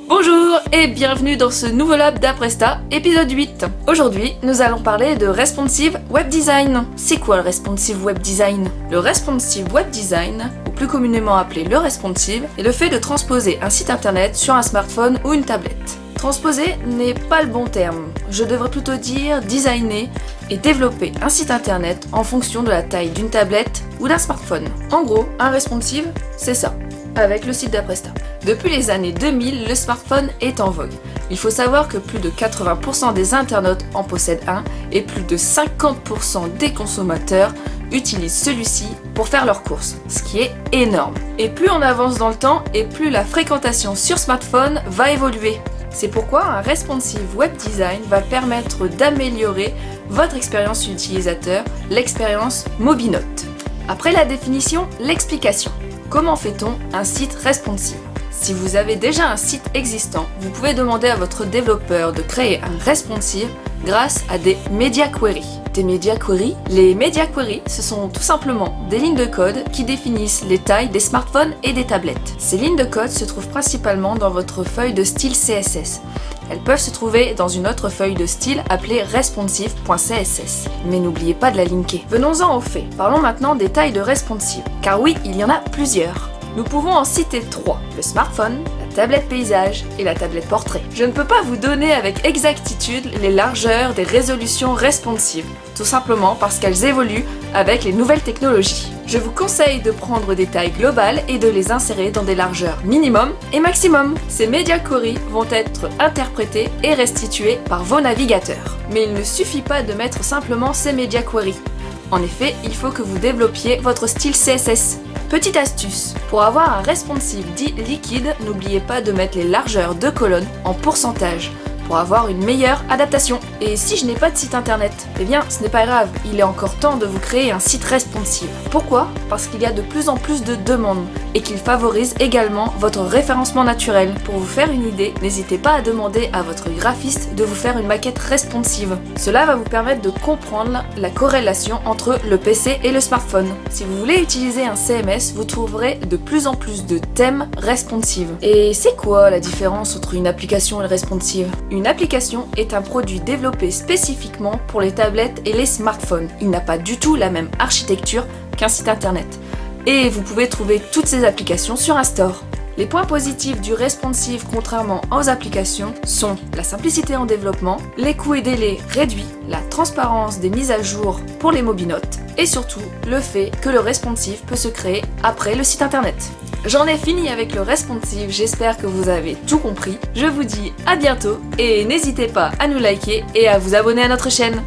Bonjour et bienvenue dans ce nouveau lab d'Apresta, épisode 8. Aujourd'hui, nous allons parler de Responsive Web Design. C'est quoi le Responsive Web Design? Le Responsive Web Design, ou plus communément appelé le responsive, est le fait de transposer un site internet sur un smartphone ou une tablette. Transposer n'est pas le bon terme, je devrais plutôt dire designer et développer un site internet en fonction de la taille d'une tablette ou d'un smartphone. En gros, un responsive, c'est ça, avec le site d'Apresta. Depuis les années 2000, le smartphone est en vogue. Il faut savoir que plus de 80% des internautes en possèdent un et plus de 50% des consommateurs utilisent celui-ci pour faire leurs courses, ce qui est énorme. Et plus on avance dans le temps et plus la fréquentation sur smartphone va évoluer. C'est pourquoi un responsive web design va permettre d'améliorer votre expérience utilisateur, l'expérience Mobinote. Après la définition, l'explication. Comment fait-on un site responsive? Si vous avez déjà un site existant, vous pouvez demander à votre développeur de créer un responsive grâce à des media queries. Des media queries? Les media queries, ce sont tout simplement des lignes de code qui définissent les tailles des smartphones et des tablettes. Ces lignes de code se trouvent principalement dans votre feuille de style CSS. Elles peuvent se trouver dans une autre feuille de style appelée responsive.css. Mais n'oubliez pas de la linker. Venons-en aux faits. Parlons maintenant des tailles de responsive. Car oui, il y en a plusieurs. Nous pouvons en citer 3. Le smartphone, la tablette paysage et la tablette portrait. Je ne peux pas vous donner avec exactitude les largeurs des résolutions responsives, tout simplement parce qu'elles évoluent avec les nouvelles technologies. Je vous conseille de prendre des tailles globales et de les insérer dans des largeurs minimum et maximum. Ces media queries vont être interprétées et restituées par vos navigateurs. Mais il ne suffit pas de mettre simplement ces media queries. En effet, il faut que vous développiez votre style CSS. Petite astuce, pour avoir un responsive dit liquide, n'oubliez pas de mettre les largeurs de colonnes en pourcentage pour avoir une meilleure adaptation. Et si je n'ai pas de site internet, eh bien ce n'est pas grave, il est encore temps de vous créer un site responsive. Pourquoi? Parce qu'il y a de plus en plus de demandes et qu'il favorise également votre référencement naturel. Pour vous faire une idée, n'hésitez pas à demander à votre graphiste de vous faire une maquette responsive. Cela va vous permettre de comprendre la corrélation entre le PC et le smartphone. Si vous voulez utiliser un CMS, vous trouverez de plus en plus de thèmes responsive. Et c'est quoi la différence entre une application et le responsive? Une application est un produit développé spécifiquement pour les tablettes et les smartphones. Il n'a pas du tout la même architecture qu'un site internet. Et vous pouvez trouver toutes ces applications sur un store. Les points positifs du responsive contrairement aux applications sont la simplicité en développement, les coûts et délais réduits, la transparence des mises à jour pour les mobinotes et surtout le fait que le responsive peut se créer après le site internet. J'en ai fini avec le responsive, j'espère que vous avez tout compris. Je vous dis à bientôt et n'hésitez pas à nous liker et à vous abonner à notre chaîne.